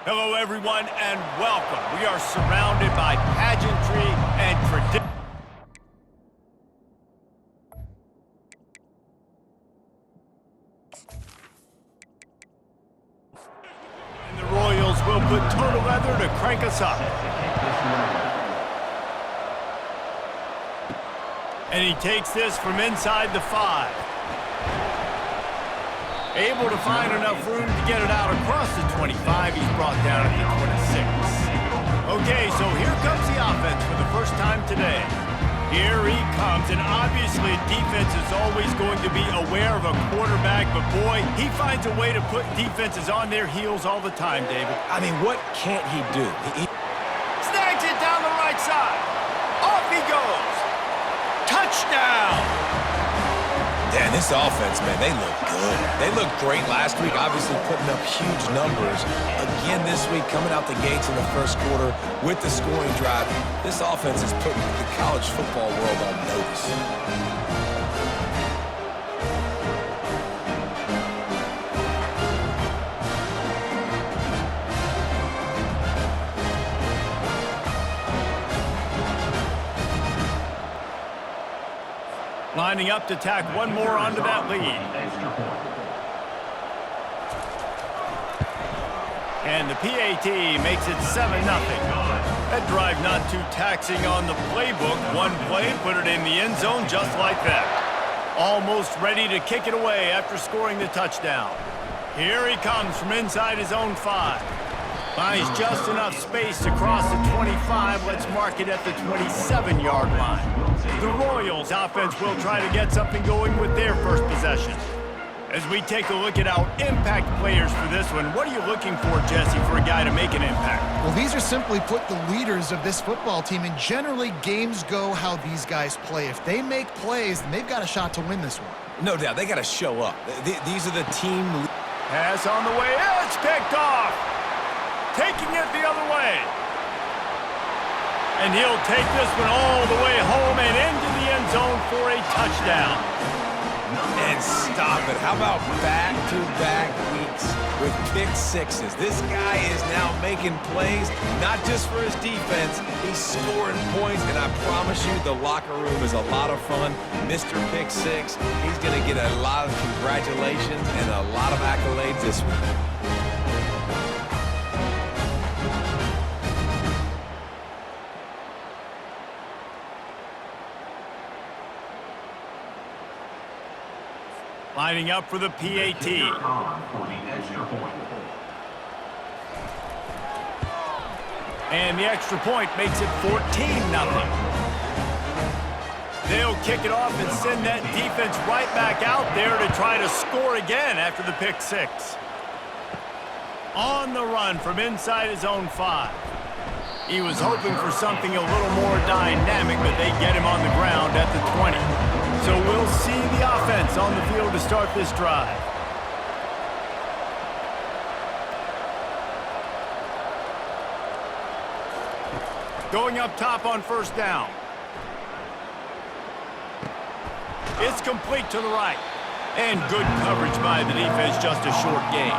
Hello, everyone, and welcome. We are surrounded by pageantry and tradition. And the Royals will put total leather to crank us up. And he takes this from inside the 5. Able to find enough room to get it out across the 25. He's brought down at the 26. Okay, so here comes the offense for the first time today. Here he comes, and obviously defense is always going to be aware of a quarterback, but boy, he finds a way to put defenses on their heels all the time, David. I mean, what can't he do? Snags it down the right side. Off he goes. Touchdown! Yeah, this offense, man, they look good. They looked great last week, obviously putting up huge numbers. Again this week, coming out the gates in the first quarter with the scoring drive. This offense is putting the college football world on notice. Lining up to tack one more onto that lead. And the PAT makes it 7-0. That drive not too taxing on the playbook. One play, put it in the end zone just like that. Almost ready to kick it away after scoring the touchdown. Here he comes from inside his own 5. Finds just enough space to cross the 25. Let's mark it at the 27-yard line. The Royals offense will try to get something going with their first possession. As we take a look at our impact players for this one, what are you looking for, Jesse, for a guy to make an impact? Well, these are simply put the leaders of this football team, and generally games go how these guys play. If they make plays, then they've got a shot to win this one. No doubt, they got to show up. These are the team. Pass on the way. It's picked off. Taking it the other way. And he'll take this one all the way home and into the end zone for a touchdown. And stop it. How about back-to-back weeks with pick sixes? This guy is now making plays, not just for his defense. He's scoring points, and I promise you the locker room is a lot of fun. Mr. Pick Six, he's going to get a lot of congratulations and a lot of accolades this week. Lining up for the PAT. And the extra point makes it 14-0. They'll kick it off and send that defense right back out there to try to score again after the pick 6. On the run from inside his own 5. He was hoping for something a little more dynamic, but they get him on the ground at the 20. So we'll see the offense on the field to start this drive. Going up top on first down. It's complete to the right. And good coverage by the defense, just a short gain.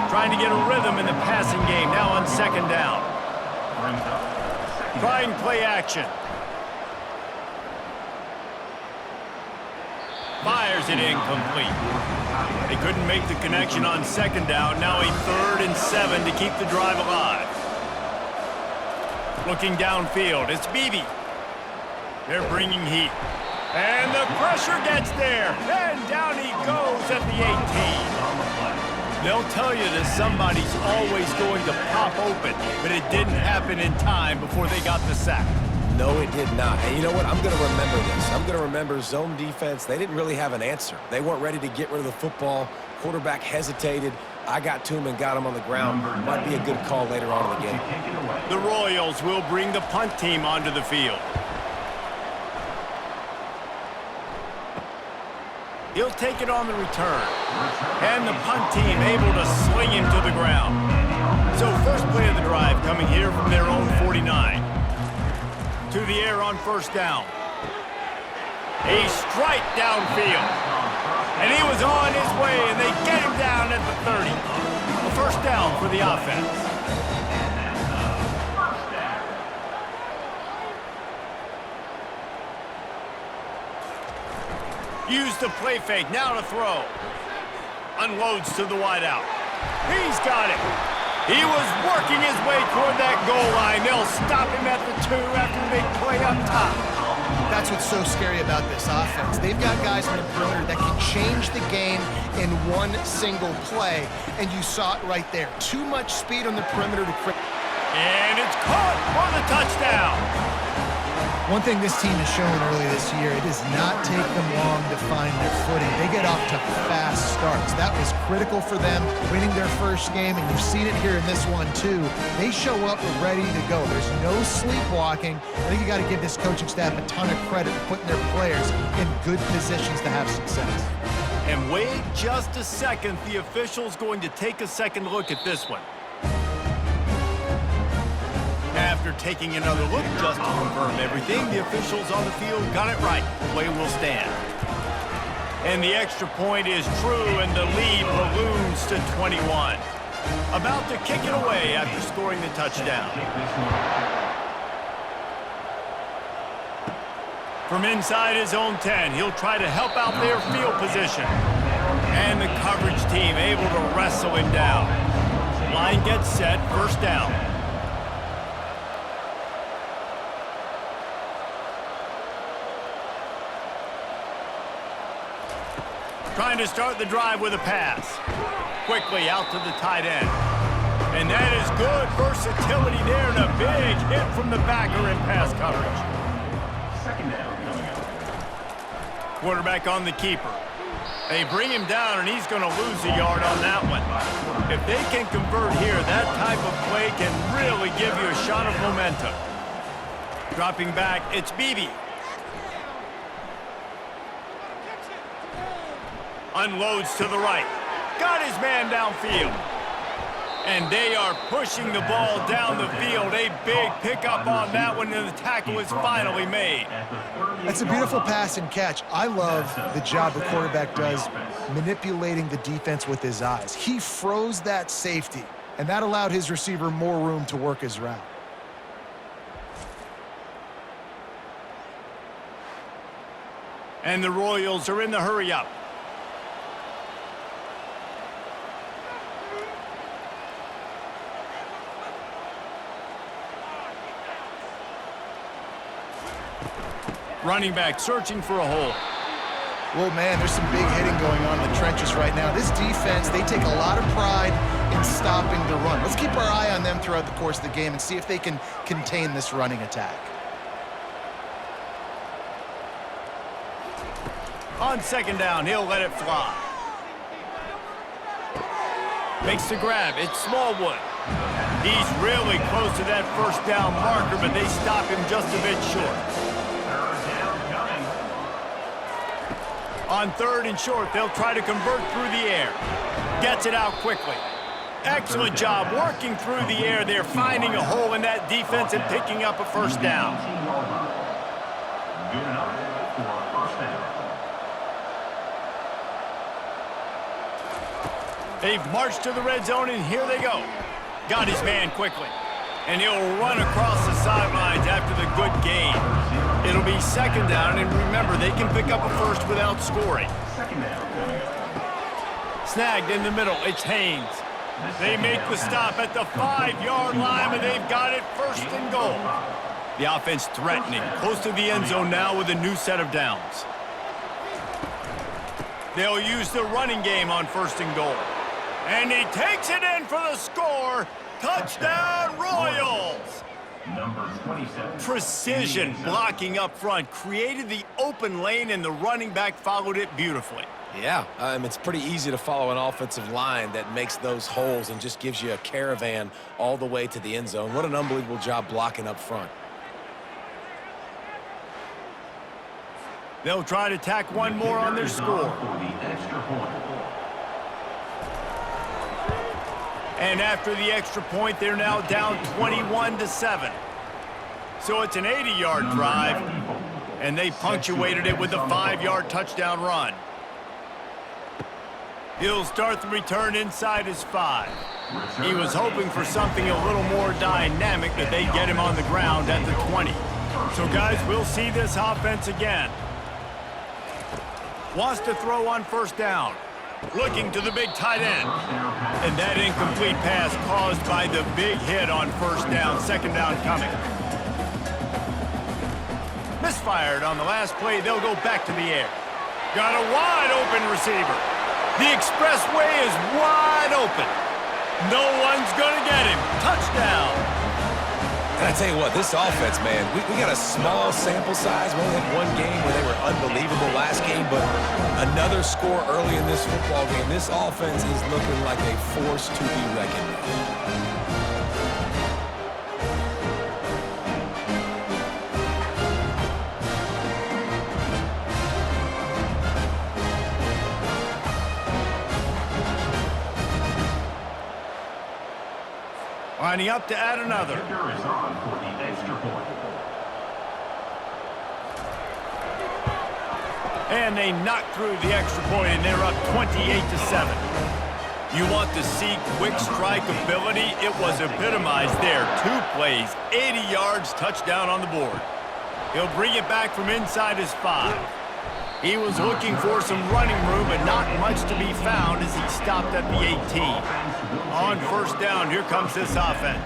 Trying to get a rhythm in the passing game now on second down. Trying play action. Fires it incomplete. They couldn't make the connection on second down. Now a 3rd and 7 to keep the drive alive. Looking downfield, it's Beebe. They're bringing heat. And the pressure gets there. And down he goes at the 18. They'll tell you that somebody's always going to pop open, but it didn't happen in time before they got the sack. No, it did not. And you know what? I'm going to remember this. I'm going to remember zone defense. They didn't really have an answer. They weren't ready to get rid of the football. Quarterback hesitated. I got to him and got him on the ground. Might be a good call later on in the game. The Royals will bring the punt team onto the field. He'll take it on the return. And the punt team able to sling him to the ground. So first play of the drive coming here from their own 49. To the air on first down. A strike downfield. And he was on his way, and they get him down at the 30. A first down for the offense. Use the play fake, now to throw. Unloads to the wideout. He's got it. He was working his way toward that goal line. They'll stop him at the 2 after the big play up top. That's what's so scary about this offense. They've got guys on the perimeter that can change the game in one single play, and you saw it right there. Too much speed on the perimeter to create. And it's caught for the touchdown. One thing this team has shown early this year, it does not take them long to find their footing. They get off to fast starts. That was critical for them, winning their first game, and you've seen it here in this one too. They show up ready to go. There's no sleepwalking. I think you got to give this coaching staff a ton of credit for putting their players in good positions to have success. And wait just a second. The official's going to take a second look at this one. After taking another look just to confirm everything, the officials on the field got it right. Play will stand. And the extra point is true, and the lead balloons to 21. About to kick it away after scoring the touchdown. From inside his own 10, he'll try to help out their field position. And the coverage team able to wrestle him down. Line gets set, first down. Trying to start the drive with a pass. Quickly out to the tight end. And that is good versatility there and a big hit from the backer in pass coverage. Second down coming up. Quarterback on the keeper. They bring him down and he's going to lose a yard on that one. If they can convert here, that type of play can really give you a shot of momentum. Dropping back, it's Beebe. Unloads to the right. Got his man downfield. And they are pushing the ball down the field. A big pickup on that one, and the tackle is finally made. That's a beautiful pass and catch. I love the job the quarterback does manipulating the defense with his eyes. He froze that safety, and that allowed his receiver more room to work his route. And the Royals are in the hurry-up. Running back searching for a hole. Well, man, there's some big hitting going on in the trenches right now. This defense, they take a lot of pride in stopping the run. Let's keep our eye on them throughout the course of the game and see if they can contain this running attack. On second down, he'll let it fly. Makes the grab. It's Smallwood. He's really close to that first down marker, but they stop him just a bit short. On third and short, they'll try to convert through the air. Gets it out quickly. Excellent job working through the air. They're finding a hole in that defense and picking up a first down. Good enough for a first down. They've marched to the red zone, and here they go. Got his man quickly. And he'll run across the sidelines after the good gain. It'll be second down, and remember, they can pick up a first without scoring. Second down coming up. Snagged in the middle, it's Haynes. They make the stop at the 5-yard line, and they've got it first and goal. The offense threatening, close to the end zone now with a new set of downs. They'll use the running game on first and goal. And he takes it in for the score. Touchdown, Royals! Number 27. Precision blocking up front, created the open lane, and the running back followed it beautifully. Yeah, it's pretty easy to follow an offensive line that makes those holes and just gives you a caravan all the way to the end zone. What an unbelievable job blocking up front. They'll try to tack one more on their score. For the extra point. And after the extra point, they're now down 21-7. So it's an 80-yard drive, and they punctuated it with a 5-yard touchdown run. He'll start the return inside his 5. He was hoping for something a little more dynamic, but they get him on the ground at the 20. So, guys, we'll see this offense again. Wants to throw on first down. Looking to the big tight end. And that incomplete pass caused by the big hit on first down. Second down coming. Misfired on the last play. They'll go back to the air. Got a wide open receiver. The expressway is wide open. No one's going to get him. Touchdown. And I tell you what, this offense, man, we got a small sample size. We only had one game where they were unbelievable last game, but another score early in this football game. This offense is looking like a force to be reckoned with. Lining up to add another. Kicker is on for the extra point. And they knock through the extra point, and they're up 28-7. You want to see quick strike ability? It was epitomized there. 2 plays, 80 yards, touchdown on the board. He'll bring it back from inside his 5. He was looking for some running room, but not much to be found as he stopped at the 18. On first down, here comes this offense.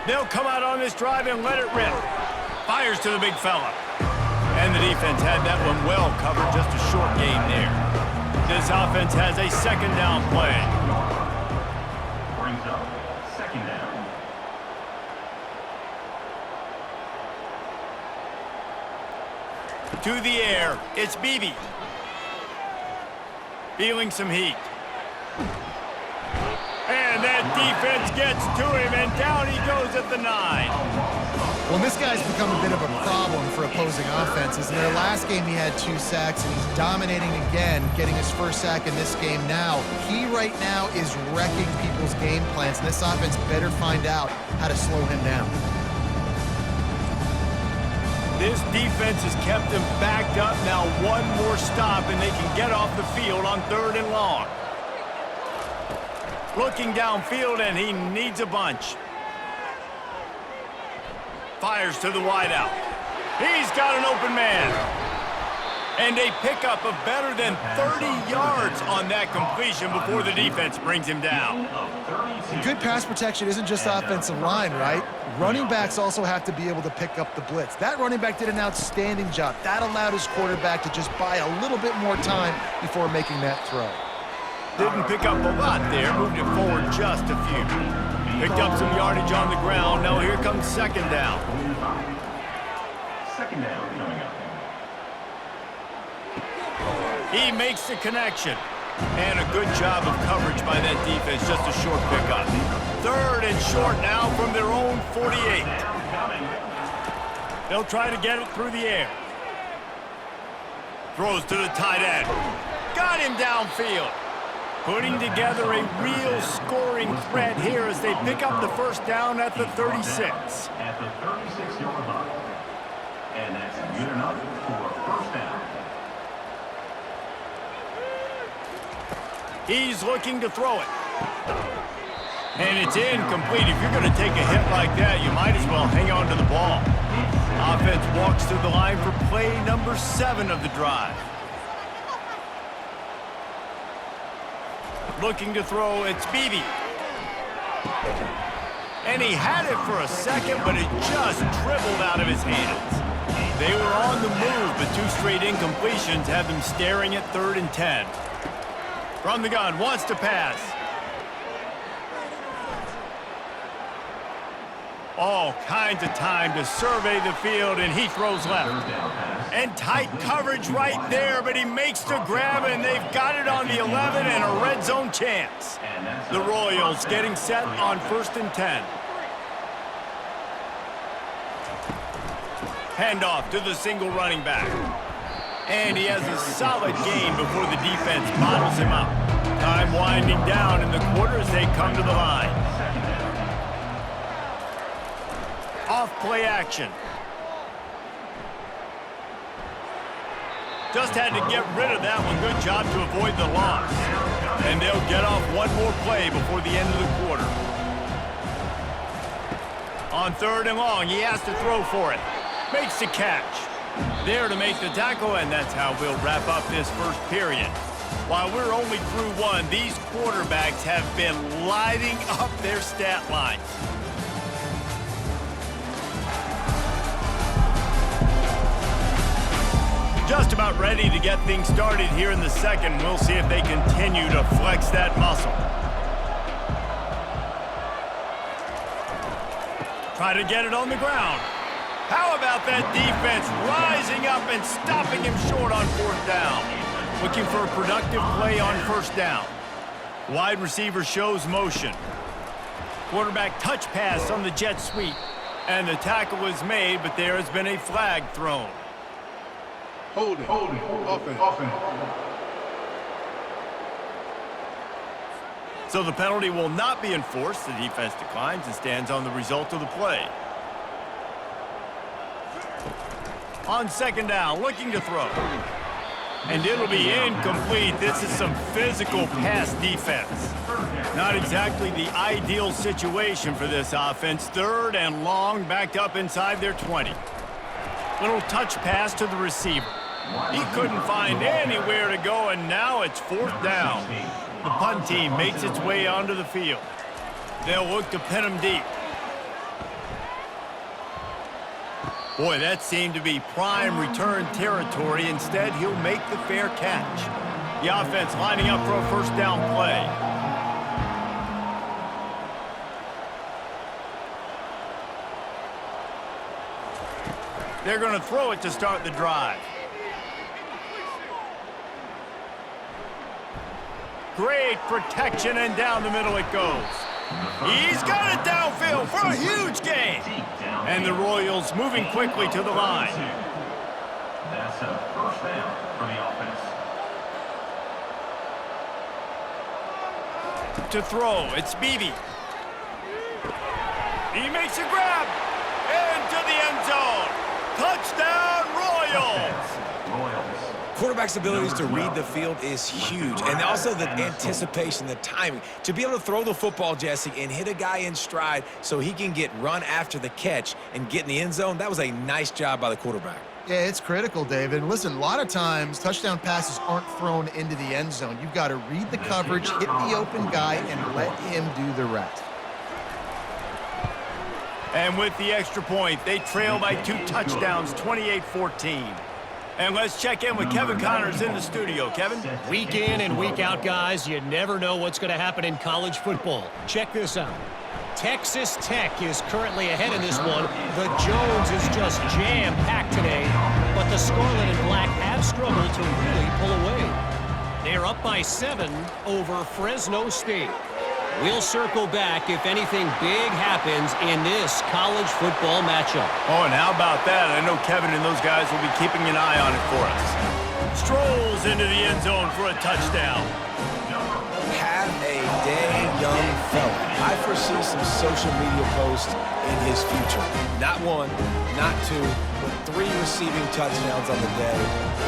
They'll come out on this drive and let it rip. Fires to the big fella. And the defense had that one well covered, just a short gain there. This offense has a second down play. Brings up second down. To the air, it's Beebe. Feeling some heat. And that defense gets to him, and down he goes at the 9. Well, this guy's become a bit of a problem for opposing offenses. In their last game, he had 2 sacks, and he's dominating again, getting his first sack in this game now. He right now is wrecking people's game plans, and this offense better find out how to slow him down. This defense has kept them backed up. Now one more stop, and they can get off the field on 3rd and long. Looking downfield, and he needs a bunch. Fires to the wideout. He's got an open man. And a pickup of better than 30 yards on that completion before the defense brings him down. Good pass protection isn't just offensive line, right? Running backs also have to be able to pick up the blitz. That running back did an outstanding job. That allowed his quarterback to just buy a little bit more time before making that throw. Didn't pick up a lot there, moved it forward just a few. Picked up some yardage on the ground. Now here comes second down. Second down coming up. He makes the connection. And a good job of coverage by that defense, just a short pickup. 3rd and short now from their own 48. They'll try to get it through the air. Throws to the tight end. Got him downfield. Putting together a real scoring threat here as they pick up the first down at the 36. At the 36-yard line. And that's good enough for a first down. He's looking to throw it. And it's incomplete. If you're going to take a hit like that, you might as well hang on to the ball. Offense walks to the line for play number 7 of the drive. Looking to throw, it's Beebe. And he had it for a second, but it just dribbled out of his hands. They were on the move, but 2 straight incompletions have them staring at 3rd and 10. From the gun, wants to pass. All kinds of time to survey the field, and he throws left. And tight coverage right there, but he makes the grab, and they've got it on the 11 and a red zone chance. The Royals getting set on 1st and 10. Handoff to the single running back. And he has a solid gain before the defense bottles him up. Time winding down in the quarter as they come to the line. Off play action. Just had to get rid of that one. Good job to avoid the loss. And they'll get off one more play before the end of the quarter. On 3rd and long, he has to throw for it. Makes the catch. There to make the tackle, and that's how we'll wrap up this first period. While we're only through one, these quarterbacks have been lighting up their stat lines. Just about ready to get things started here in the second. We'll see if they continue to flex that muscle. Try to get it on the ground. How about that defense rising up and stopping him short on 4th down? Looking for a productive play on 1st down. Wide receiver shows motion. Quarterback touch pass on the jet sweep. And the tackle is made, but there has been a flag thrown. Hold it. Offense. So the penalty will not be enforced. The defense declines and stands on the result of the play. On 2nd down, looking to throw. And it'll be incomplete. This is some physical pass defense. Not exactly the ideal situation for this offense. 3rd and long, backed up inside their 20. Little touch pass to the receiver. He couldn't find anywhere to go, and now it's 4th down. The punt team makes its way onto the field. They'll look to pin him deep. Boy, that seemed to be prime return territory. Instead, he'll make the fair catch. The offense lining up for a 1st down play. They're going to throw it to start the drive. Great protection, and down the middle it goes. He's got it downfield for a huge gain. And the Royals moving quickly to the line. That's a 1st down for the offense. To throw, it's Beebe. He makes a grab. Into the end zone. Touchdown, Royals! Quarterback's abilities to read the field is huge, and also the anticipation, the timing. To be able to throw the football, Jesse, and hit a guy in stride so he can get run after the catch and get in the end zone, that was a nice job by the quarterback. Yeah, it's critical, David. Listen, a lot of times touchdown passes aren't thrown into the end zone. You've got to read the coverage, hit the open guy, and let him do the rest. And with the extra point, they trail by 2 touchdowns, 28-14. And let's check in with Kevin Connors in the studio. Kevin? Week in and week out, guys, you never know what's going to happen in college football. Check this out. Texas Tech is currently ahead in this one. The Jones is just jam-packed today, but the Scarlet and Black have struggled to really pull away. They're up by 7 over Fresno State. We'll circle back if anything big happens in this college football matchup. Oh, and how about that? I know Kevin and those guys will be keeping an eye on it for us. Strolls into the end zone for a touchdown. Have a day, young fella. I foresee some social media posts in his future. Not 1, not 2, but 3 receiving touchdowns on the day.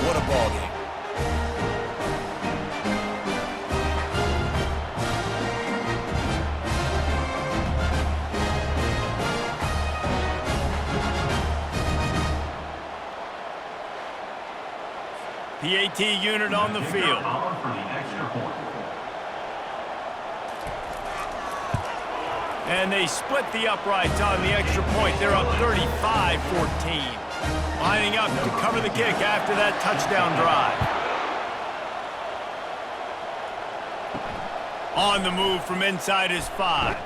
What a ball game. PAT unit on the field. And they split the uprights on the extra point. They're up 35-14. Lining up to cover the kick after that touchdown drive. On the move from inside his 5.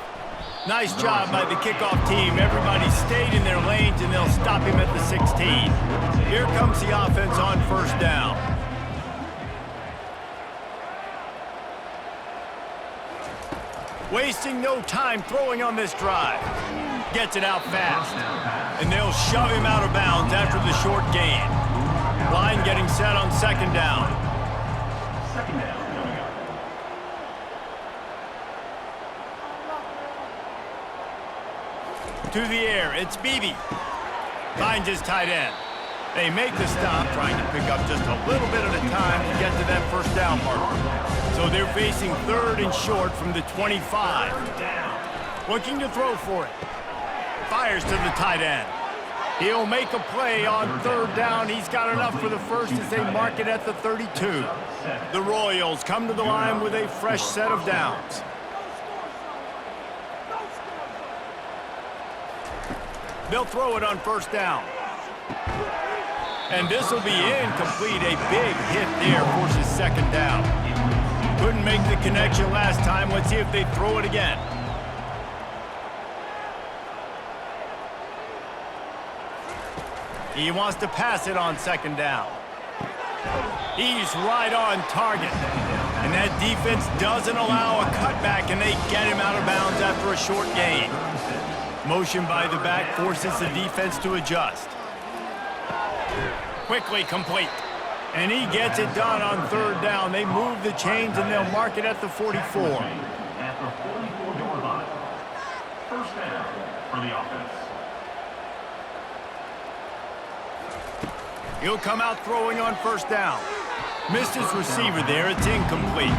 Nice job by the kickoff team. Everybody stayed in their lanes, and they'll stop him at the 16. Here comes the offense on 1st down. Wasting no time throwing on this drive. Gets it out fast. And they'll shove him out of bounds after the short gain. Line getting set on 2nd down. 2nd down coming up. To the air, it's Beebe. Finds his tight end. They make the stop, trying to pick up just a little bit at a time to get to that 1st down marker. So they're facing 3rd and short from the 25. Looking to throw for it. fires to the tight end. He'll make a play on third down. He's got enough for the first as they mark it at the 32. The Royals come to the line with a fresh set of downs. They'll throw it on first down. And this will be incomplete. A big hit there forces second down. Couldn't make the connection last time. Let's see if they throw it again. He wants to pass it on second down. He's right on target. And that defense doesn't allow a cutback, and they get him out of bounds after a short gain. Motion by the back forces the defense to adjust. Quickly complete. And he gets it done on third down. They move the chains, and they'll mark it at the 44. At the 44-yard line. First down for the offense. He'll come out throwing on first down. Missed his receiver there. It's incomplete.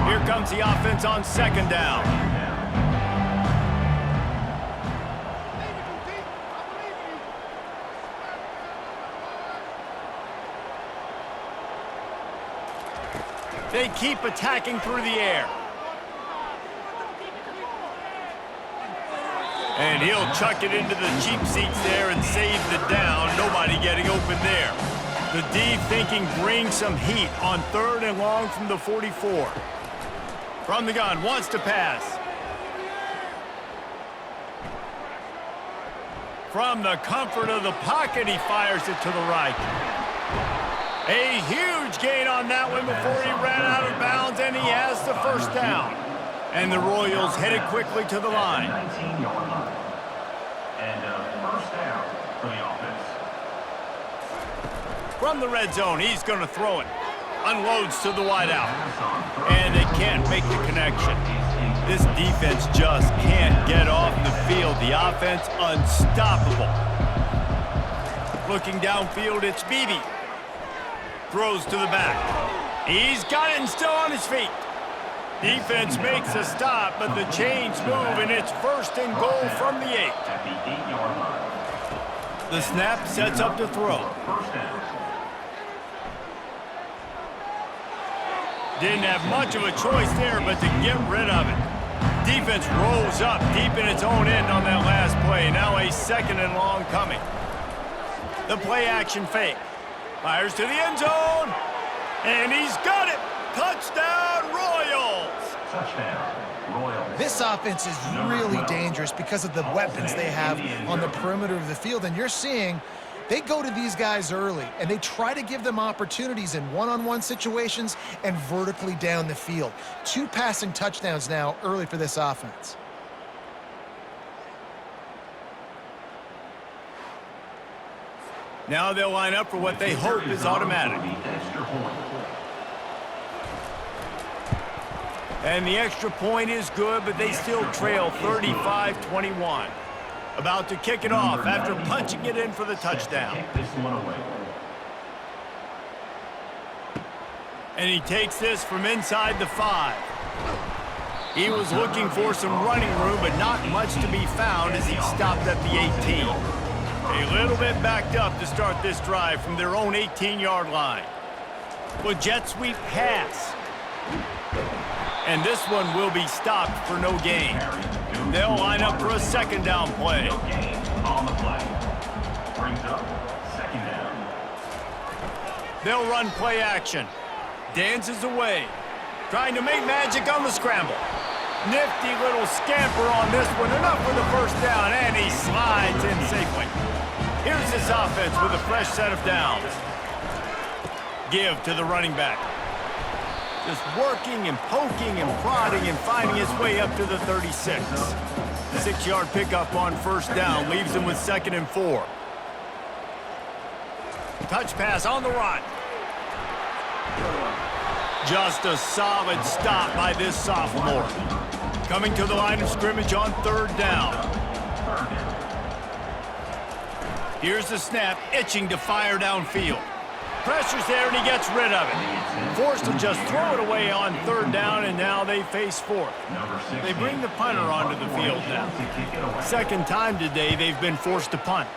Here comes the offense on second down. They keep attacking through the air. And he'll chuck it into the cheap seats there and save the down. Nobody getting open there. The D thinking bring some heat on third and long from the 44. From the gun, wants to pass. From the comfort of the pocket, he fires it to the right. A huge gain on that one before he ran out of bounds, and he has the first down. And the Royals headed quickly to the line. 19-yard line. And first down for the offense. From the red zone, he's going to throw it. Unloads to the wideout. And they can't make the connection. This defense just can't get off the field. The offense unstoppable. Looking downfield, it's Beebe. Throws to the back. He's got it and still on his feet. Defense makes a stop, but the chains move, and it's first and goal from the 8. At the 8-yard line. The snap sets up to throw. First down. Didn't have much of a choice there, but to get rid of it. Defense rolls up deep in its own end on that last play. Now a second and long coming. The play action fake. Fires to the end zone. And he's got it. Touchdown, Royals. Touchdown, Royals. This offense is really dangerous because of the weapons they have on the perimeter of the field. And you're seeing they go to these guys early, and they try to give them opportunities in one-on-one situations and vertically down the field. 2 passing touchdowns now early for this offense. Now they'll line up for what they hope is automatic. And the extra point is good, but they still trail 35-21. About to kick it off after punching it in for the touchdown. And he takes this from inside the 5. He was looking for some running room, but not much to be found as he stopped at the 18. A little bit backed up to start this drive from their own 18-yard line. With jet sweep pass. And this one will be stopped for no gain. They'll line up for a second down play. No gain on the play. Brings up second down. They'll run play action. Dances away. Trying to make magic on the scramble. Nifty little scamper on this one. Enough for the first down, and he slides in safely. Here's this offense with a fresh set of downs. Give to the running back. Just working and poking and prodding and finding his way up to the 36. 6-yard pickup on first down leaves him with 2nd and 4. Touch pass on the run. Just a solid stop by this sophomore. Coming to the line of scrimmage on 3rd down. Here's the snap, itching to fire downfield. Pressure's there, and he gets rid of it. Forced to just throw it away on third down, and now they face fourth. They bring the punter onto the field now. Second time today they've been forced to punt.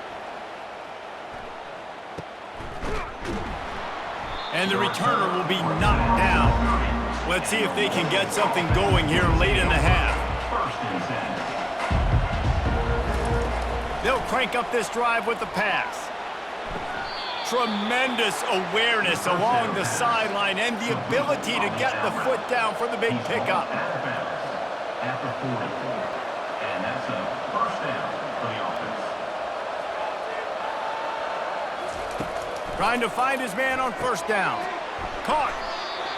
And the returner will be knocked down. Let's see if they can get something going here late in the half. They'll crank up this drive with the pass. Tremendous awareness along the sideline and the ability to get the foot down for the big pickup. After 40. And that's a first down for the offense. Trying to find his man on first down. Caught.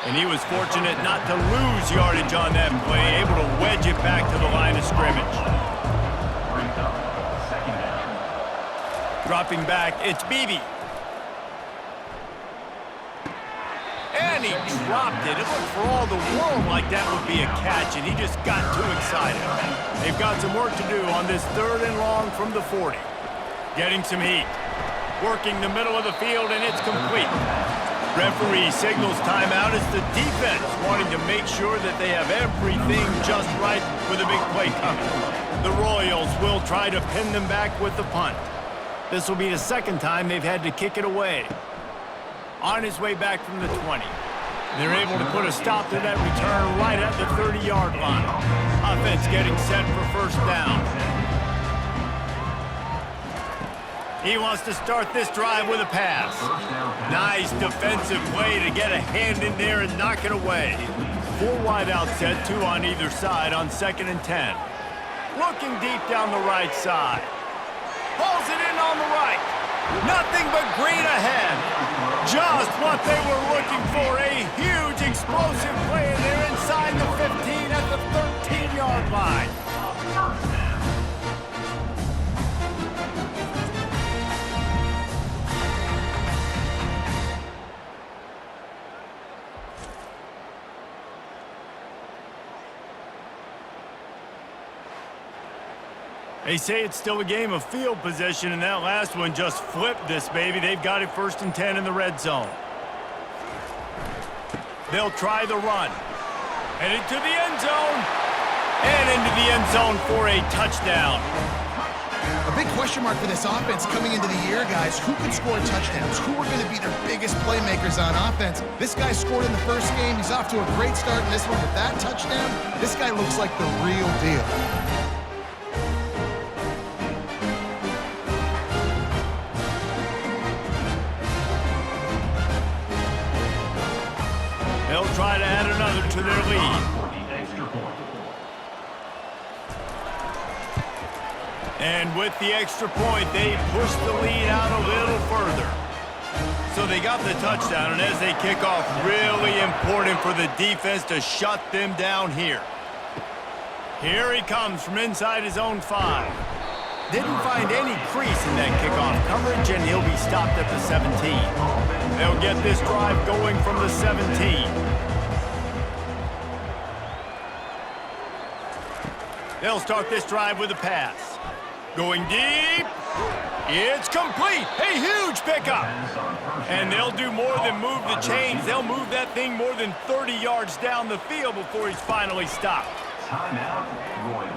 And he was fortunate not to lose yardage on that play, able to wedge it back to the line of scrimmage. Brings up second down. Dropping back, it's Beebe. And he dropped it. It looked for all the world like that would be a catch, and he just got too excited. They've got some work to do on this third and long from the 40. Getting some heat. Working the middle of the field, and it's complete. Referee signals timeout as the defense wanting to make sure that they have everything just right with a big play coming. The Royals will try to pin them back with the punt. This will be the second time they've had to kick it away. On his way back from the 20. They're able to put a stop to that return right at the 30-yard line. Offense getting set for first down. He wants to start this drive with a pass. Nice defensive play to get a hand in there and knock it away. 4 wide out set, 2 on either side on 2nd and 10. Looking deep down the right side. Pulls it in on the right. Nothing but green ahead. Just what they were looking for. A huge explosive play, and they're inside the 15 at the 13-yard line. They say it's still a game of field position, and that last one just flipped this baby. They've got it 1st and 10 in the red zone. They'll try the run. Headed to the end zone. And into the end zone for a touchdown. A big question mark for this offense coming into the year, guys. Who could score touchdowns? Who are going to be their biggest playmakers on offense? This guy scored in the first game. He's off to a great start in this one with that touchdown. This guy looks like the real deal. They'll try to add another to their lead. And with the extra point, they push the lead out a little further. So they got the touchdown, and as they kick off, really important for the defense to shut them down here. Here he comes from inside his own 5. Didn't find any crease in that kickoff coverage, and he'll be stopped at the 17. They'll get this drive going from the 17. They'll start this drive with a pass. Going deep. It's complete. A huge pickup. And they'll do more than move the chains. They'll move that thing more than 30 yards down the field before he's finally stopped. Timeout, Royals.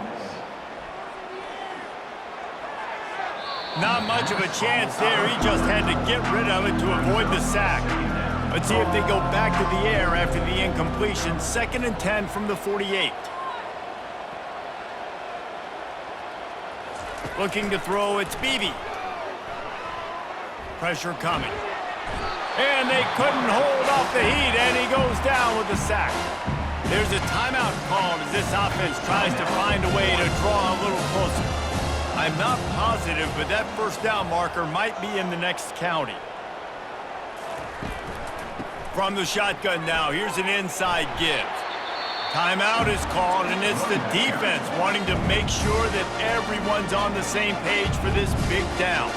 Not much of a chance there. He just had to get rid of it to avoid the sack. Let's see if they go back to the air after the incompletion. 2nd and 10 from the 48. Looking to throw, it's Beebe. Pressure coming. And they couldn't hold off the heat, and he goes down with the sack. There's a timeout called as this offense tries to find a way to draw a little closer. I'm not positive, but that first down marker might be in the next county. From the shotgun now, here's an inside give. Timeout is called, and it's the defense wanting to make sure that everyone's on the same page for this big down.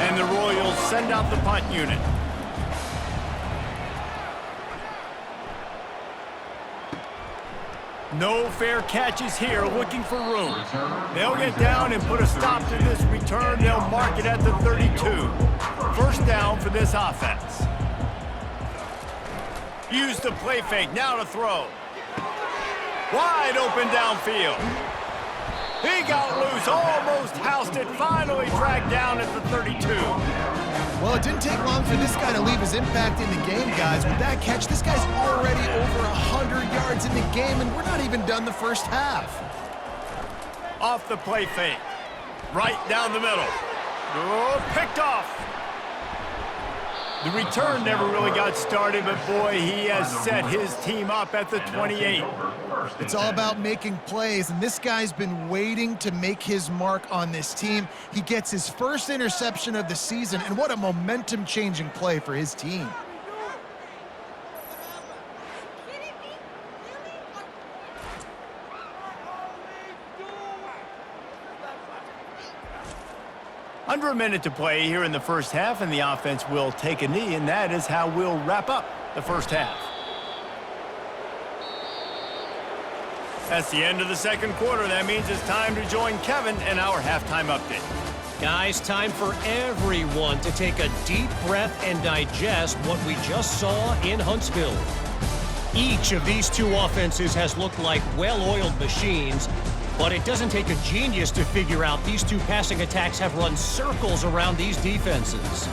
And the Royals send out the punt unit. No fair catches here, looking for room. They'll get down and put a stop to this return. They'll mark it at the 32. First down for this offense. Use the play fake, now to throw. Wide open downfield. He got loose, almost housed it, finally tracked down at the 32. Well, it didn't take long for this guy to leave his impact in the game, guys. With that catch, this guy's already over 100 yards in the game, and we're not even done the first half. Off the play fake. Right down the middle. Oh, picked off. The return never really got started, but boy, he has set his team up at the 28. It's all about making plays, and this guy's been waiting to make his mark on this team. He gets his first interception of the season, and what a momentum-changing play for his team. Under a minute to play here in the first half, and the offense will take a knee, and that is how we'll wrap up the first half. That's the end of the second quarter. That means it's time to join Kevin and our halftime update. Guys, time for everyone to take a deep breath and digest what we just saw in Huntsville. Each of these two offenses has looked like well-oiled machines, but it doesn't take a genius to figure out these two passing attacks have run circles around these defenses.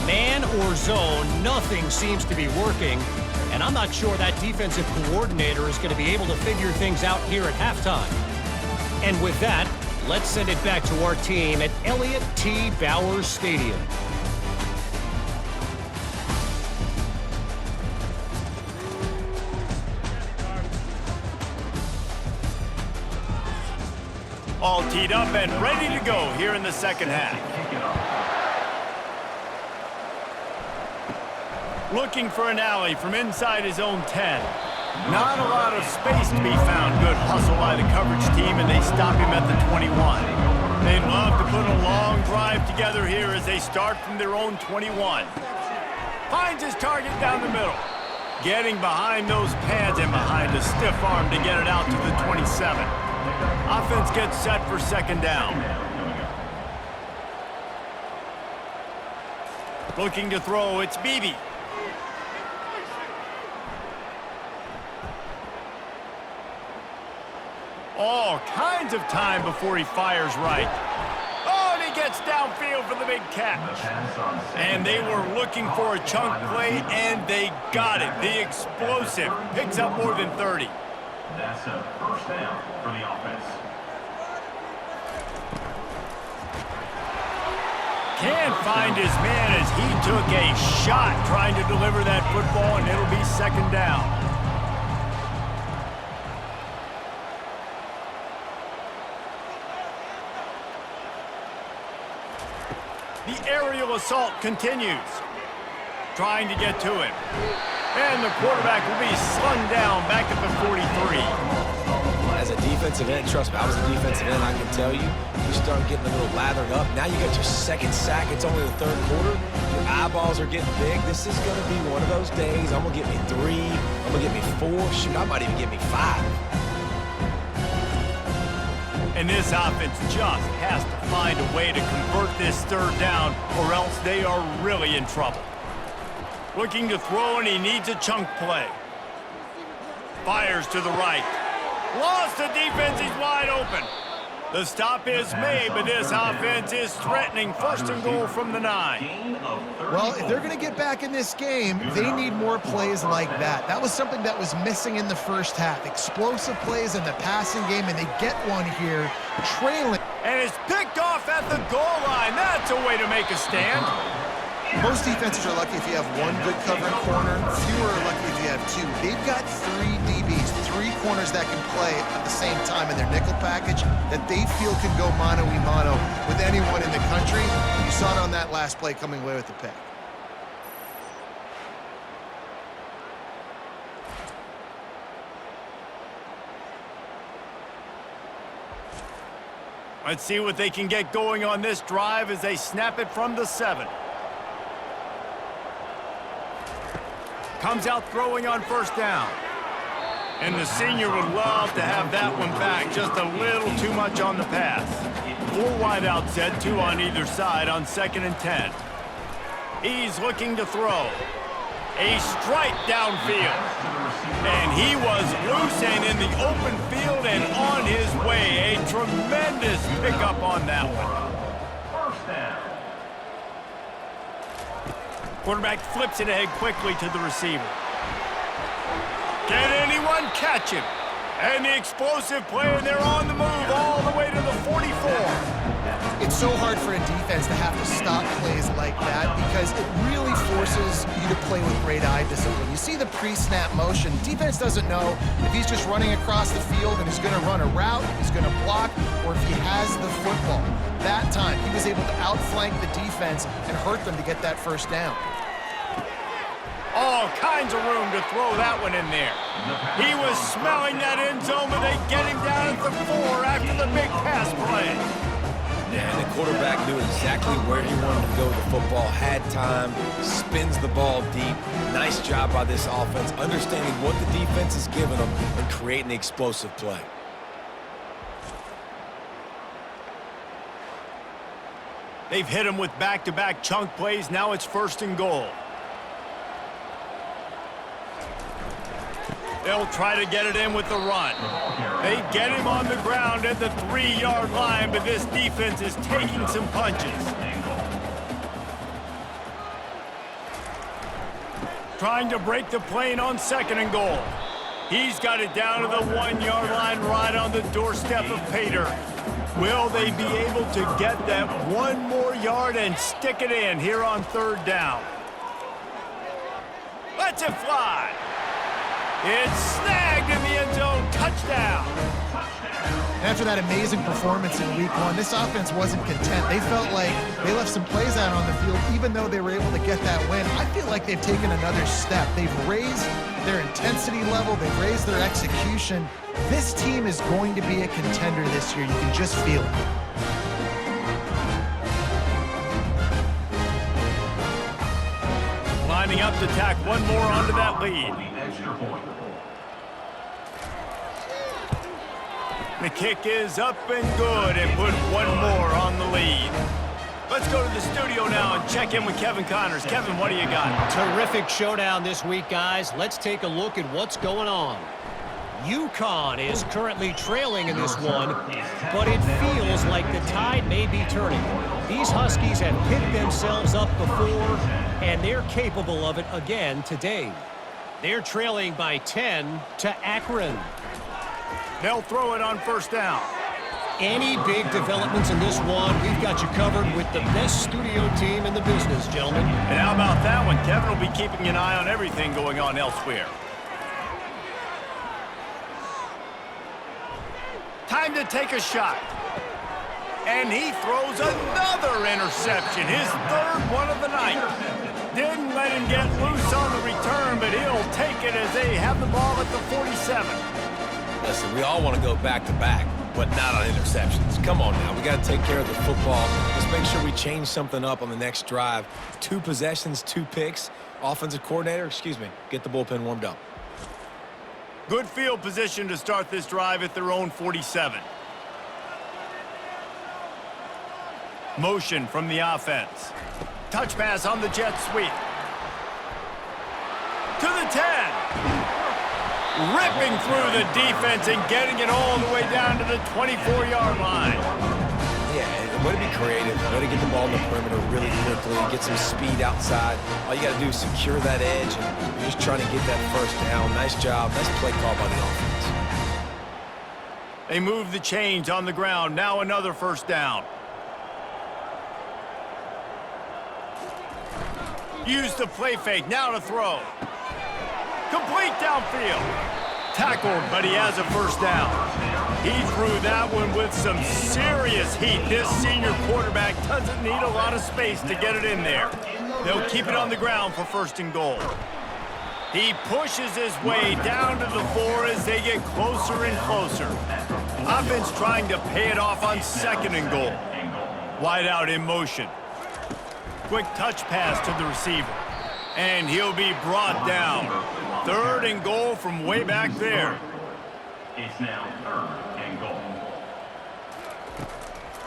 Man or zone, nothing seems to be working, and I'm not sure that defensive coordinator is going to be able to figure things out here at halftime. And with that, let's send it back to our team at Elliott T. Bowers Stadium. All teed up and ready to go here in the second half. Looking for an alley from inside his own 10. Not a lot of space to be found. Good hustle by the coverage team, and they stop him at the 21. They'd love to put a long drive together here as they start from their own 21. Finds his target down the middle. Getting behind those pads and behind a stiff arm to get it out to the 27. Offense gets set for second down. Looking to throw, it's Beebe. All kinds of time before he fires right. Oh, and he gets downfield for the big catch. And they were looking for a chunk play, and they got it. The explosive picks up more than 30. That's a first down for the offense. Can't find his man as he took a shot trying to deliver that football, and it'll be second down. The aerial assault continues. Trying to get to him. And the quarterback will be slung down back at the 43. As a defensive end, trust me, I was a defensive end, I can tell you, you start getting a little lathered up. Now you got your second sack. It's only the third quarter. Your eyeballs are getting big. This is going to be one of those days. I'm going to get me 3. I'm going to get me 4. Shoot, I might even get me 5. And this offense just has to find a way to convert this third down, or else they are really in trouble. Looking to throw, and he needs a chunk play. Fires to the right. Lost the defense, he's wide open. The stop is made, but this offense is threatening. First and goal from the 9. Well, if they're going to get back in this game, they need more plays like that. That was something that was missing in the first half. Explosive plays in the passing game, and they get one here, trailing. And it's picked off at the goal line. That's a way to make a stand. Most defenses are lucky if you have one good covering corner. Fewer are lucky if you have 2. They've got 3 DBs, 3 corners that can play at the same time in their nickel package that they feel can go mano-a-mano with anyone in the country. You saw it on that last play coming away with the pick. Let's see what they can get going on this drive as they snap it from the 7. Comes out throwing on first down. And the senior would love to have that one back. Just a little too much on the pass. 4 wideouts set, 2 on either side on 2nd and 10. He's looking to throw. A strike downfield. And he was loose and in the open field and on his way. A tremendous pickup on that one. First down. Quarterback flips it ahead quickly to the receiver. Can anyone catch him? And the explosive play, and they're on the move all the way to the 44. It's so hard for a defense to have to stop plays like that because it really forces you to play with great eye discipline. You see the pre-snap motion. Defense doesn't know if he's just running across the field and he's going to run a route, if he's going to block, or if he has the football. That time, he was able to outflank the defense and hurt them to get that first down. All kinds of room to throw that one in there. He was smelling that end zone, but they get him down at the 4 after the big pass play. Yeah, and the quarterback knew exactly where he wanted to go with the football, had time, spins the ball deep. Nice job by this offense, understanding what the defense is giving them and creating the explosive play. They've hit him with back-to-back chunk plays. Now it's 1st and goal. They'll try to get it in with the run. They get him on the ground at the 3-yard line, but this defense is taking some punches. Trying to break the plane on 2nd and goal. He's got it down to the 1-yard line right on the doorstep of Pater. Will they be able to get that one more yard and stick it in here on 3rd down? Let's it fly. It's snagged in the end zone. Touchdown. After that amazing performance in Week 1, this offense wasn't content. They felt like they left some plays out on the field, even though they were able to get that win. I feel like they've taken another step. They've raised their intensity level. They've raised their execution. This team is going to be a contender this year. You can just feel it. Lining up to tack one more onto that lead. Extra point. The kick is up and good and put one more on the lead. Let's go to the studio now and check in with Kevin Connors. Kevin, what do you got? Terrific showdown this week, guys. Let's take a look at what's going on. UConn is currently trailing in this one, but it feels like the tide may be turning. These Huskies have picked themselves up before, and they're capable of it again today. They're trailing by 10 to Akron. They'll throw it on 1st down. Any big developments in this one, we've got you covered with the best studio team in the business, gentlemen. And how about that one? Kevin will be keeping an eye on everything going on elsewhere. Time to take a shot. And he throws another interception, his 3rd one of the night. Didn't let him get loose on the return, but he'll take it as they have the ball at the 47. Listen, we all want to go back-to-back, but not on interceptions. Come on now, we got to take care of the football. Let's make sure we change something up on the next drive. 2 possessions, 2 picks. Offensive coordinator, get the bullpen warmed up. Good field position to start this drive at their own 47. Motion from the offense. Touch pass on the jet sweep. To the 10. Ripping through the defense and getting it all the way down to the 24-yard line. Yeah, way to be creative. Way to get the ball in the perimeter really quickly, get some speed outside. All you got to do is secure that edge, and you're just trying to get that 1st down. Nice job. Nice play call by the offense. They move the chains on the ground. Now another 1st down. Use the play fake. Now to throw. Complete downfield. Tackled, but he has a 1st down. He threw that one with some serious heat. This senior quarterback doesn't need a lot of space to get it in there. They'll keep it on the ground for 1st and goal. He pushes his way down to the 4 as they get closer and closer. Offense trying to pay it off on 2nd and goal. Wide out in motion. Quick touch pass to the receiver. And he'll be brought down. 3rd and goal from way back there. It's now 3rd and goal.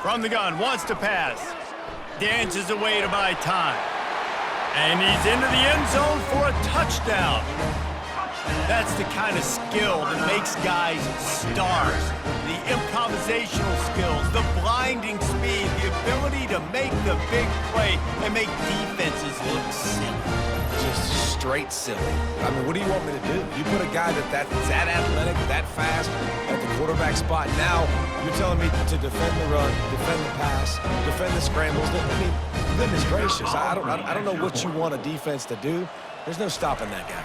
From the gun, wants to pass. Dances away to buy time. And he's into the end zone for a touchdown. That's the kind of skill that makes guys stars. The improvisational skills, the blinding speed, the ability to make the big play and make defenses look silly. Just straight silly. I mean, what do you want me to do? You put a guy that's that athletic, that fast at the quarterback spot. Now you're telling me to defend the run, defend the pass, defend the scrambles. I mean, goodness gracious, I don't know what you want a defense to do. There's no stopping that guy.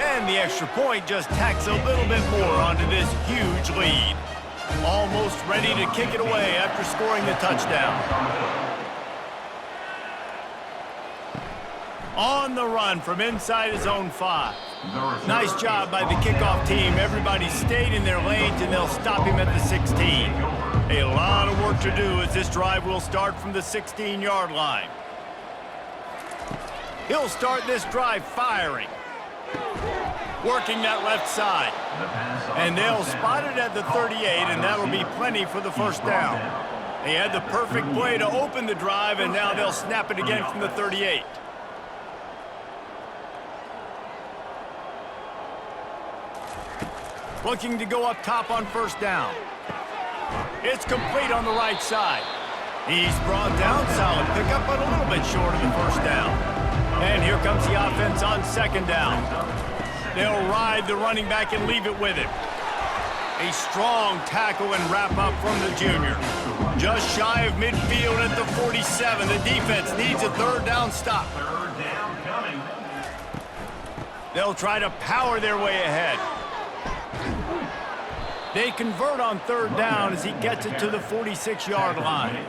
And the extra point just tacks a little bit more onto this huge lead. Almost ready to kick it away after scoring the touchdown. On the run from inside his own 5. Nice job by the kickoff team. Everybody stayed in their lanes, and they'll stop him at the 16. A lot of work to do as this drive will start from the 16-yard line. He'll start this drive firing. Working that left side. And they'll spot it at the 38, and that'll be plenty for the first down. They had the perfect play to open the drive, and now they'll snap it again from the 38. Looking to go up top on first down. It's complete on the right side. He's brought down, solid pickup, but a little bit short of the first down. And here comes the offense on second down. They'll ride the running back and leave it with him. A strong tackle and wrap up from the junior. Just shy of midfield at the 47. The defense needs a third down stop. Third down coming. They'll try to power their way ahead. They convert on third down as he gets it to the 46-yard line.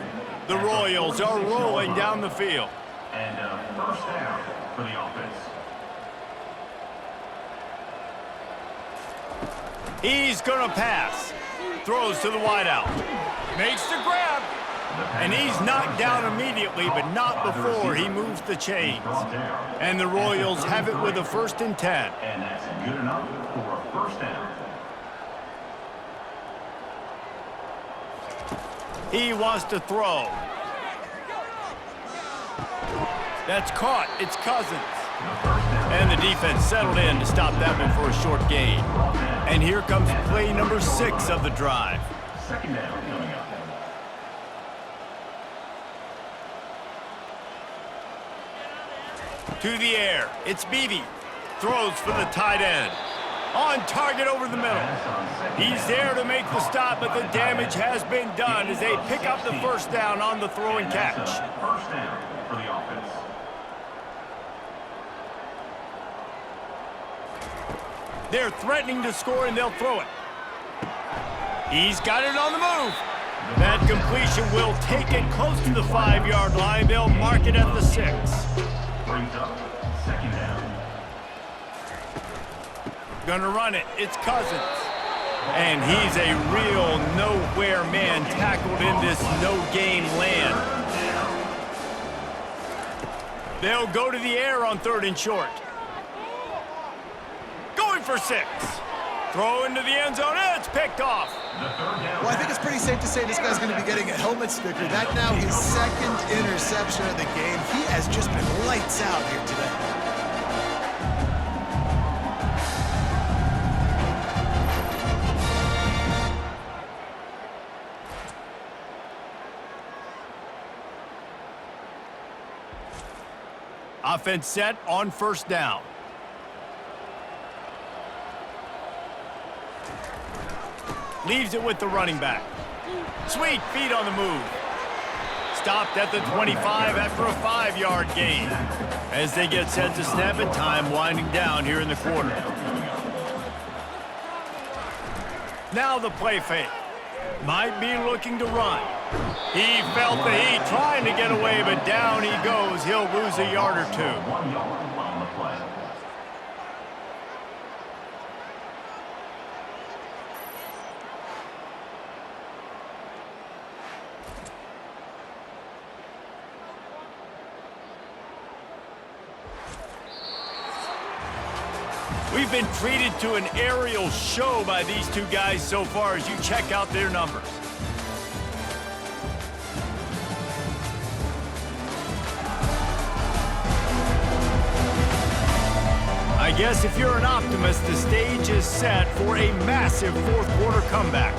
The Royals are rolling down the field. And first down for the offense. He's going to pass. Throws to the wideout. Makes the grab. And he's knocked down immediately, but not before he moves the chains. And the Royals have it with a 1st and 10. And that's good enough for a first down. He wants to throw. That's caught. It's Cousins. And the defense settled in to stop that one for a short gain. And here comes play number 6 of the drive. Second down coming up. To the air. It's Beebe. Throws for the tight end. On target over the middle. He's there to make the stop, but the damage has been done as they pick up the first down on the throw and catch. First down for the offense. They're threatening to score, and they'll throw it. He's got it on the move. That completion will take it close to the 5-yard line. They'll mark it at the 6. Brings up second down. Gonna run it. It's Cousins. And he's a real nowhere man tackled in this no-gain land. They'll go to the air on 3rd and short. Going for 6. Throw into the end zone. It's picked off. Well, I think it's pretty safe to say this guy's going to be getting a helmet sticker. That now his 2nd interception of the game. He has just been lights out here today. Offense set on first down. Leaves it with the running back. Sweet feet on the move. Stopped at the 25 after a 5-yard gain. As they get set to snap it, time winding down here in the quarter. Now the play fake. Might be looking to run. He felt the heat trying to get away, but down he goes. He'll lose a yard or 2. 1 yard on the play. We've been treated to an aerial show by these two guys so far as you check out their numbers. I guess if you're an optimist, the stage is set for a massive fourth-quarter comeback.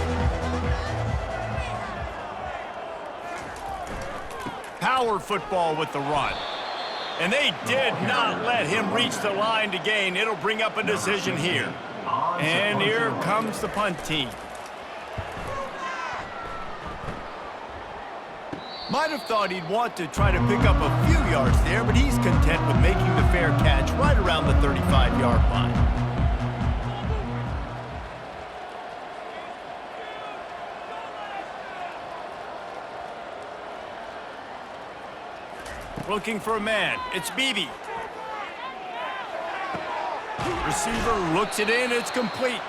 Power football with the run. And they did not let him reach the line to gain. It'll bring up a decision here. And here comes the punt team. Might have thought he'd want to try to pick up a few yards there, but he's content with making the fair catch right around the 35-yard line. Looking for a man. It's Beebe. Receiver looks it in. It's complete.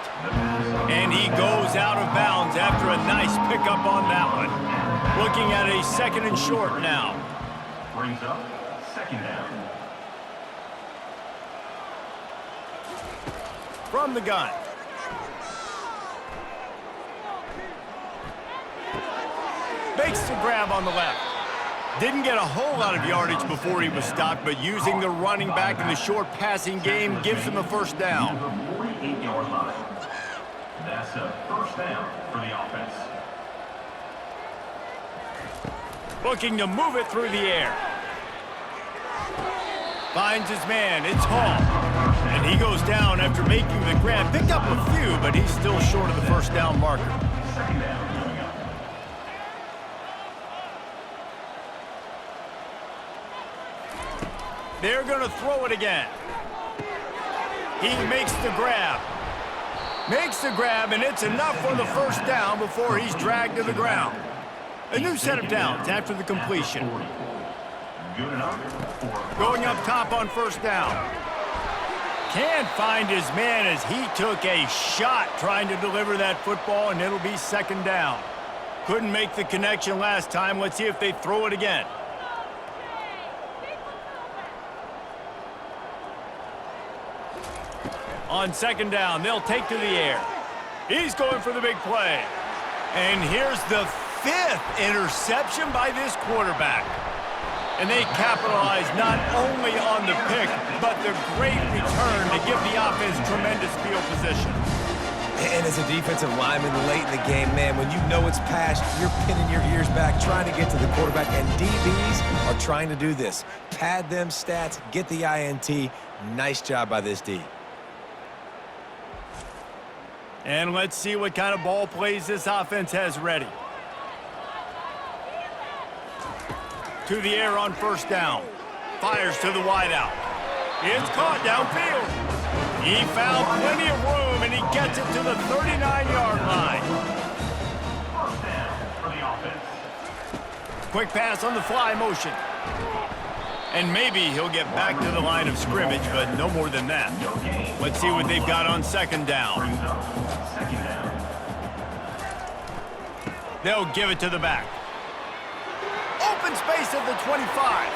And he goes out of bounds after a nice pickup on that one. Looking at a 2nd and short now. Brings up 2nd down. From the gun. Makes the grab on the left. Didn't get a whole lot of yardage before he was stopped, but using the running back in the short passing game gives him a first down. The 48-yard line. That's a first down for the offense. Looking to move it through the air. Finds his man. It's Hall. And he goes down after making the grab. Picked up a few, but he's still short of the first down marker. 2nd down coming up. They're going to throw it again. He makes the grab. Makes the grab, and it's enough for the first down before he's dragged to the ground. A new set of downs after the completion. Good enough for Going up top on first down. Can't find his man as he took a shot trying to deliver that football, and it'll be 2nd down. Couldn't make the connection last time. Let's see if they throw it again. On 2nd down, they'll take to the air. He's going for the big play. And here's the 5th interception by this quarterback. And they capitalize not only on the pick, but the great return to give the offense tremendous field position. And as a defensive lineman late in the game, man, when you know it's past, you're pinning your ears back, trying to get to the quarterback, and DBs are trying to do this. Pad them stats, get the INT. Nice job by this D. And let's see what kind of ball plays this offense has ready. To the air on first down. Fires to the wideout. It's caught downfield. He found plenty of room, and he gets it to the 39-yard line. first down for the offense. Quick pass on the fly motion. And maybe he'll get back to the line of scrimmage, but no more than that. Let's see what they've got on 2nd down. Brings up 2nd down. They'll give it to the back. Open space at the 25.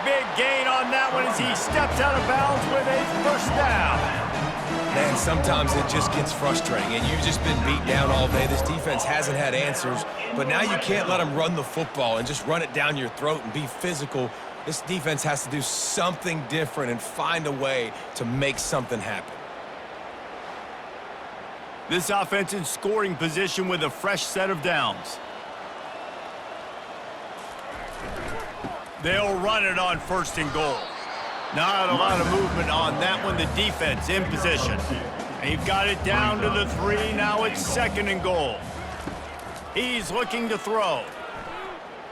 Big gain on that one as he steps out of bounds with a first down. Man, sometimes it just gets frustrating, and you've just been beat down all day. This defense hasn't had answers, but now you can't let them run the football and just run it down your throat and be physical. This defense has to do something different and find a way to make something happen. This offense in scoring position with a fresh set of downs. They'll run it on 1st and goal. Not a lot of movement on that one. The defense in position. They've got it down to the 3. Now it's 2nd and goal. He's looking to throw.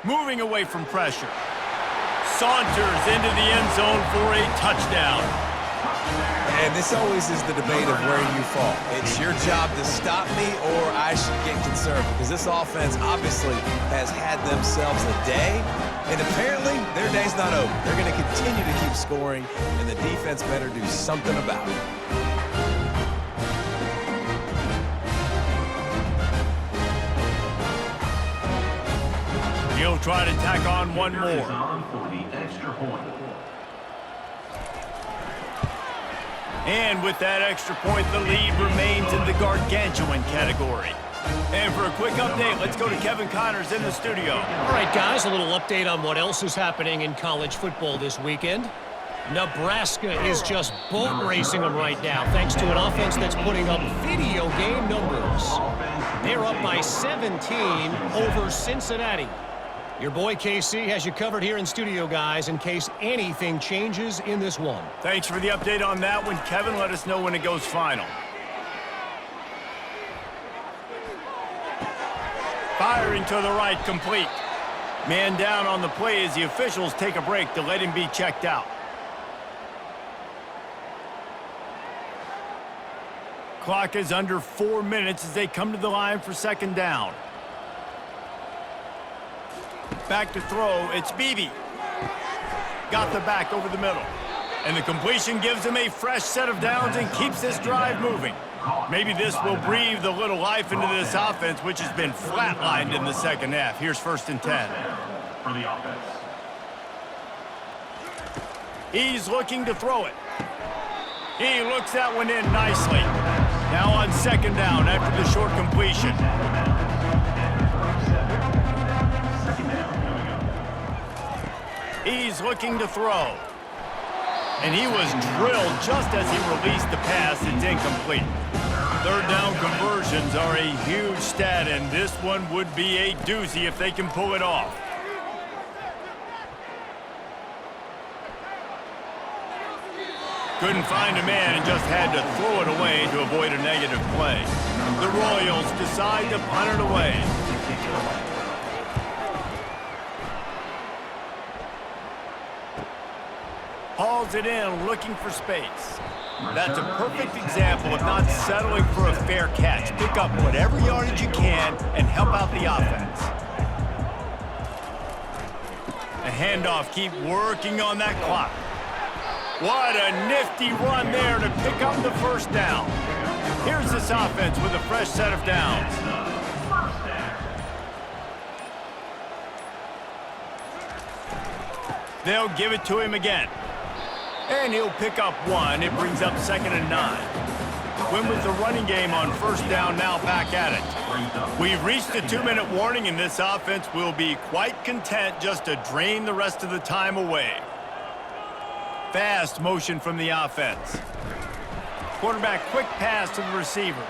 Moving away from pressure. Saunters into the end zone for a touchdown. And this always is the debate of where you fall. It's your job to stop me, or I should get concerned, because this offense obviously has had themselves a day, and apparently their day's not over. They're going to continue to keep scoring, and the defense better do something about it. He'll try to tack on one more. On for the extra point. And with that extra point, the lead remains in the gargantuan category. And for a quick update, let's go to Kevin Connors in the studio. All right, guys, a little update on what else is happening in college football this weekend. Nebraska is just boat racing them right now, thanks to an offense that's putting up video game numbers. They're up by 17 over Cincinnati. Your boy KC has you covered here in studio, guys, in case anything changes in this one. Thanks for the update on that one, Kevin. Let us know when it goes final. Firing to the right, complete. Man down on the play as the officials take a break to let him be checked out. Clock is under 4 minutes as they come to the line for second down. Back to throw, it's Beebe. Got the back over the middle. And the completion gives him a fresh set of downs and keeps this drive moving. Maybe this will breathe a little life into this offense, which has been flatlined in the second half. Here's 1st and 10. For the offense. He's looking to throw it. He looks that one in nicely. Now on second down after the short completion. He's looking to throw. And he was drilled just as he released the pass. It's incomplete. Third down conversions are a huge stat, and this one would be a doozy if they can pull it off. Couldn't find a man and just had to throw it away to avoid a negative play. The Royals decide to punt it away. Hauls it in, looking for space. That's a perfect example of not settling for a fair catch. Pick up whatever yardage you can and help out the offense. A handoff, keep working on that clock. What a nifty run there to pick up the first down. Here's this offense with a fresh set of downs. They'll give it to him again. And he'll pick up one. It brings up 2nd and 9. Win with the running game on first down, now back at it. We've reached a 2-minute warning, and this offense will be quite content just to drain the rest of the time away. Fast motion from the offense. Quarterback quick pass to the receiver.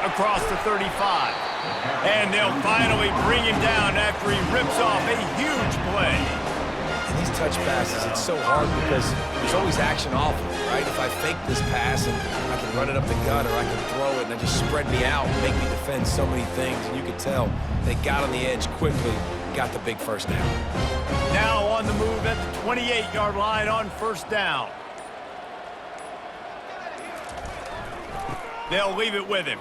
Across the 35. And they'll finally bring him down after he rips off a huge play. And these touch passes, it's so hard because there's always action off of it, right? If I fake this pass and I can run it up the gut, or I can throw it and it just spread me out and make me defend so many things. And you can tell they got on the edge quickly, got the big first down. Now on the move at the 28-yard line on first down. They'll leave it with him.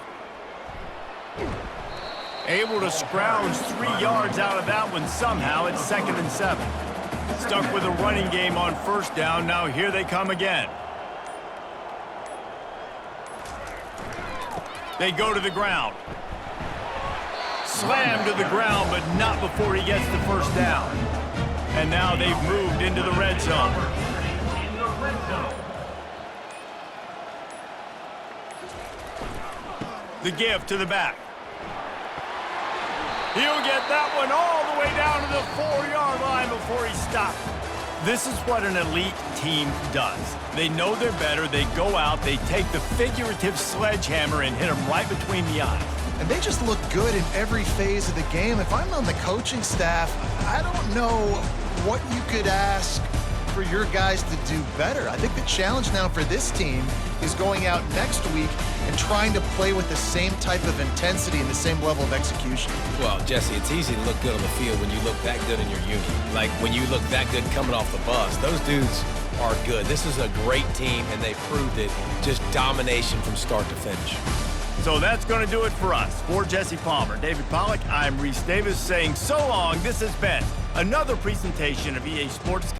Able to scrounge 3 yards out of that one somehow. It's 2nd and 7. Stuck with a running game on first down. Now here they come again. They go to the ground. Slam to the ground, but not before he gets the first down. And now they've moved into the red zone. The give to the back. He'll get that one all the way down to the 4-yard line before he stopped. This is what an elite team does. They know they're better. They go out, they take the figurative sledgehammer and hit them right between the eyes. And they just look good in every phase of the game. If I'm on the coaching staff, I don't know what you could ask for your guys to do better. I think the challenge now for this team is going out next week and trying to play with the same type of intensity and the same level of execution. Well, Jesse, it's easy to look good on the field when you look that good in your union. Like when you look that good coming off the bus. Those dudes are good. This is a great team, and they proved it. Just domination from start to finish. So that's going to do it for us. For Jesse Palmer, David Pollack, I'm Reese Davis saying so long. This has been another presentation of EA Sports.